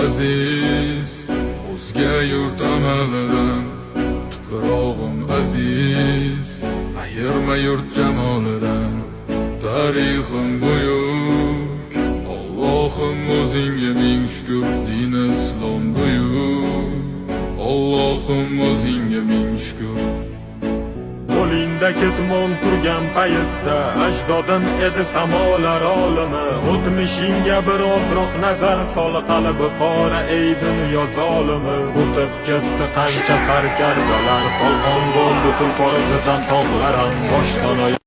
aziz, o'zga yurt amalidan. Tuprog'im aziz, ayirma yurt jamolidan. Tarixim buyuk, Allohim o'zingga ming shukr. Din islom buyuk, Allohim o'zingga ming shukr. Qo'lingda ketmon turgan paytda ajdodim edi samolar olimi. O'tmishingga birozroq nazar sol, qalbi qora ey dunyo zolimi. O'tib ketdi qancha sarkardalar, tolqon bo'ldi tulpor izidan tog'laram boshdan